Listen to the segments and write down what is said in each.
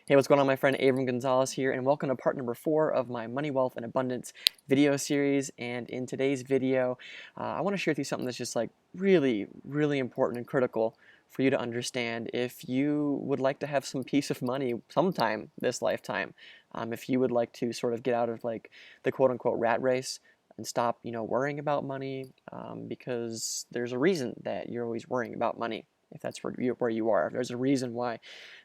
Hey, what's going on, my friend Abram Gonzalez here, and welcome to part number 4 of my Money, Wealth, and Abundance video series. And in today's video, I want to share with you something that's just like really important and critical for you to understand if you would like to have some peace of money sometime this lifetime. If you would like to sort of get out of like the quote-unquote rat race and stop, worrying about money, because there's a reason that you're always worrying about money. If that's where you are, if there's a reason why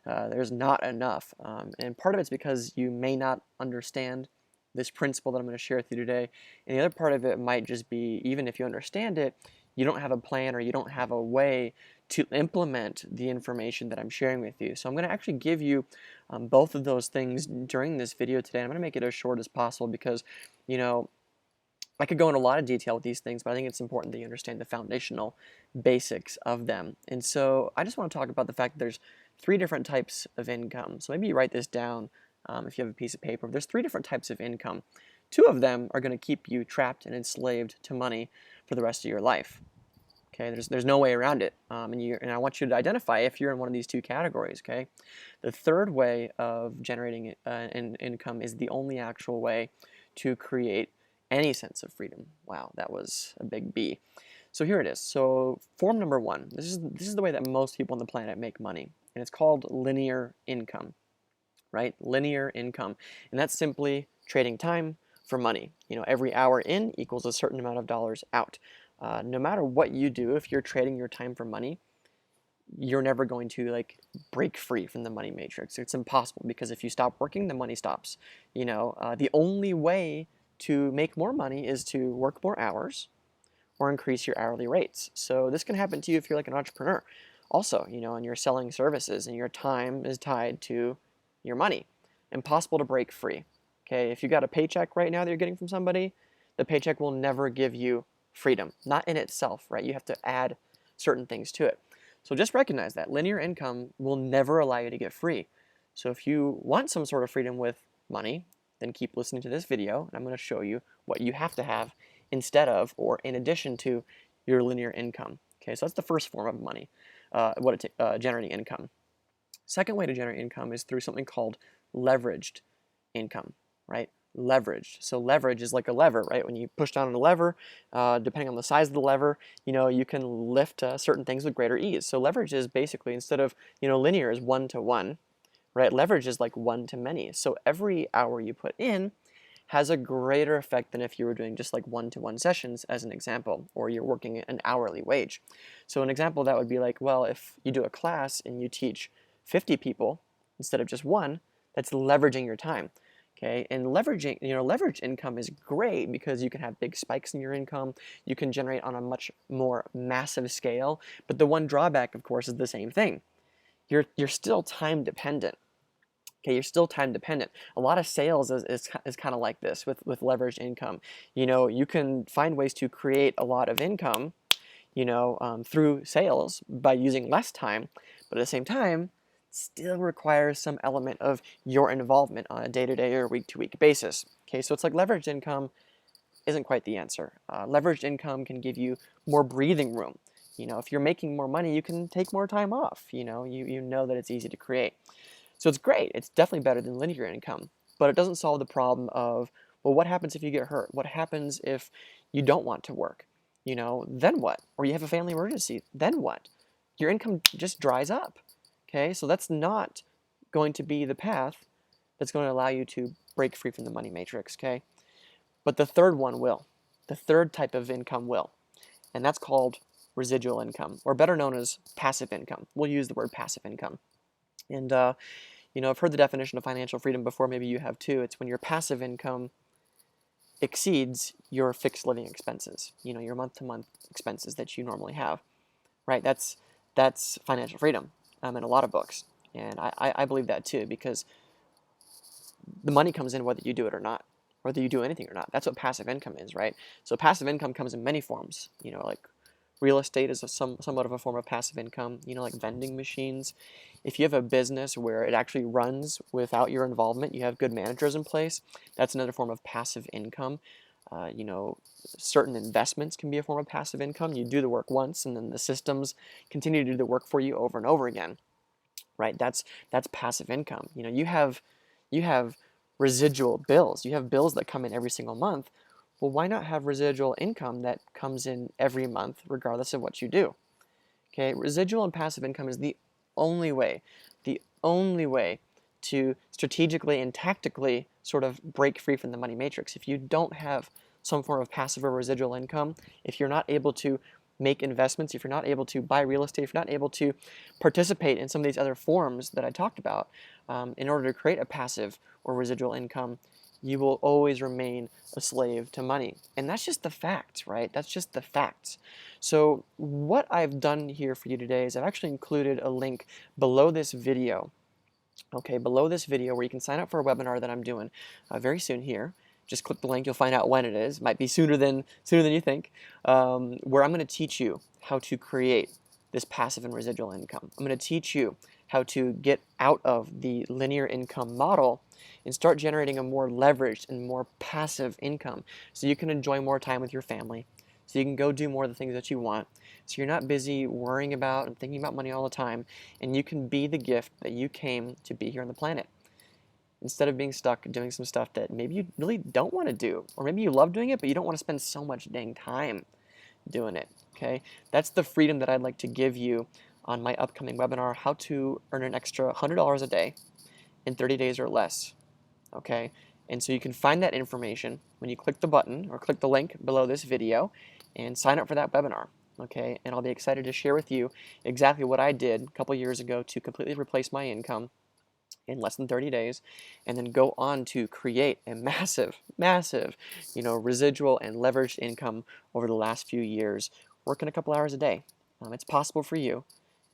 there's not enough. And part of it's because you may not understand this principle that I'm going to share with you today. And the other part of it might just be, even if you understand it, you don't have a plan or you don't have a way to implement the information that I'm sharing with you. So I'm going to actually give you both of those things during this video today. I'm going to make it as short as possible because, you know, I could go into a lot of detail with these things, but I think it's important that you understand the foundational basics of them. And so I just want to talk about the fact that there's 3 different types of income. So maybe you write this down if you have a piece of paper. There's 3 different types of income. 2 of them are going to keep you trapped and enslaved to money for the rest of your life. Okay, there's no way around it, and I want you to identify if you're in one of these 2 categories. Okay, the third way of generating an income is the only actual way to create any sense of freedom. Wow, that was a big B. So here it is. So form number 1. This is the way that most people on the planet make money, and it's called linear income, right? Linear income, and that's simply trading time for money. Every hour in equals a certain amount of dollars out. No matter what you do, if you're trading your time for money, you're never going to break free from the money matrix. It's impossible because if you stop working, the money stops. The only way to make more money is to work more hours or increase your hourly rates. So this can happen to you if you're like an entrepreneur. Also, and you're selling services and your time is tied to your money. Impossible to break free. Okay, if you got a paycheck right now that you're getting from somebody, the paycheck will never give you freedom. Not in itself, right? You have to add certain things to it. So just recognize that linear income will never allow you to get free. So if you want some sort of freedom with money, then keep listening to this video, and I'm going to show you what you have to have instead of or in addition to your linear income. Okay, so that's the first form of money, generating income. Second way to generate income is through something called leveraged income, right? Leveraged. So leverage is like a lever, right? When you push down on a lever, depending on the size of the lever, you can lift certain things with greater ease. So leverage is basically, instead of, linear is 1 to 1, right? Leverage is like 1 to many. So every hour you put in has a greater effect than if you were doing just like 1-to-1 sessions, as an example, or you're working an hourly wage. So an example that would be like, well, if you do a class and you teach 50 people instead of just 1, that's leveraging your time. Okay, and leverage income is great because you can have big spikes in your income. You can generate on a much more massive scale. But the one drawback, of course, is the same thing. You're still time dependent. Okay, you're still time dependent. A lot of sales is kind of like this with leveraged income. You can find ways to create a lot of income, through sales by using less time, but at the same time, still requires some element of your involvement on a day-to-day or week-to-week basis. Okay, so it's like leveraged income isn't quite the answer. Leveraged income can give you more breathing room. If you're making more money, you can take more time off. You know that it's easy to create. So it's great. It's definitely better than linear income, but it doesn't solve the problem of, well, what happens if you get hurt? What happens if you don't want to work? Then what? Or you have a family emergency, then what? Your income just dries up. Okay, so that's not going to be the path that's going to allow you to break free from the money matrix, okay? But the third one will. The third type of income will, and that's called residual income, or better known as passive income. We'll use the word passive income. And I've heard the definition of financial freedom before, maybe you have too. It's when your passive income exceeds your fixed living expenses, your month-to-month expenses that you normally have, right? That's financial freedom in a lot of books. And I believe that too, because the money comes in whether you do it or not, whether you do anything or not. That's what passive income is, right? So passive income comes in many forms, like real estate is somewhat of a form of passive income, like vending machines. If you have a business where it actually runs without your involvement, you have good managers in place, that's another form of passive income. Certain investments can be a form of passive income. You do the work once, and then the systems continue to do the work for you over and over again. right? That's passive income. You know, you have residual bills. You have bills that come in every single month. Well, why not have residual income that comes in every month, regardless of what you do? Okay, residual and passive income is the only way to strategically and tactically sort of break free from the money matrix. If you don't have some form of passive or residual income, if you're not able to make investments, if you're not able to buy real estate, if you're not able to participate in some of these other forms that I talked about, in order to create a passive or residual income, you will always remain a slave to money. And that's just the facts, right? That's just the facts. So what I've done here for you today is I've actually included a link below this video, okay, below this video where you can sign up for a webinar that I'm doing very soon here. Just click the link, you'll find out when it is. Might be sooner than you think, where I'm going to teach you how to create this passive and residual income. I'm going to teach you how to get out of the linear income model and start generating a more leveraged and more passive income so you can enjoy more time with your family, so you can go do more of the things that you want, so you're not busy worrying about and thinking about money all the time, and you can be the gift that you came to be here on the planet, instead of being stuck doing some stuff that maybe you really don't want to do, or maybe you love doing it but you don't want to spend so much dang time doing it. Okay, that's the freedom that I'd like to give you on my upcoming webinar, how to earn an extra $100 a day in 30 days or less. Okay, and so you can find that information when you click the button or click the link below this video and sign up for that webinar. Okay, and I'll be excited to share with you exactly what I did a couple years ago to completely replace my income in less than 30 days, and then go on to create a massive, massive, residual and leveraged income over the last few years, working a couple hours a day. It's possible for you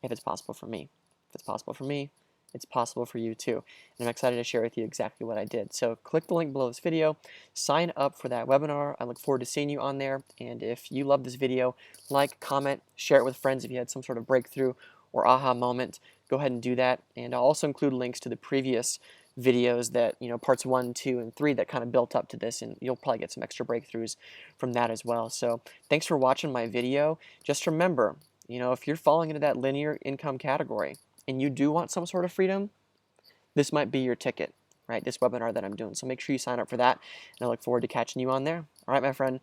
if it's possible for me. If it's possible for me, it's possible for you too. And I'm excited to share with you exactly what I did. So click the link below this video, sign up for that webinar. I look forward to seeing you on there. And if you love this video, like, comment, share it with friends if you had some sort of breakthrough or aha moment. Go ahead and do that. And I'll also include links to the previous videos that, parts 1, 2, and 3 that kind of built up to this, and you'll probably get some extra breakthroughs from that as well. So thanks for watching my video. Just remember, if you're falling into that linear income category and you do want some sort of freedom, this might be your ticket, right? This webinar that I'm doing. So make sure you sign up for that, and I look forward to catching you on there. All right, my friend,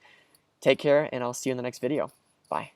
take care, and I'll see you in the next video. Bye.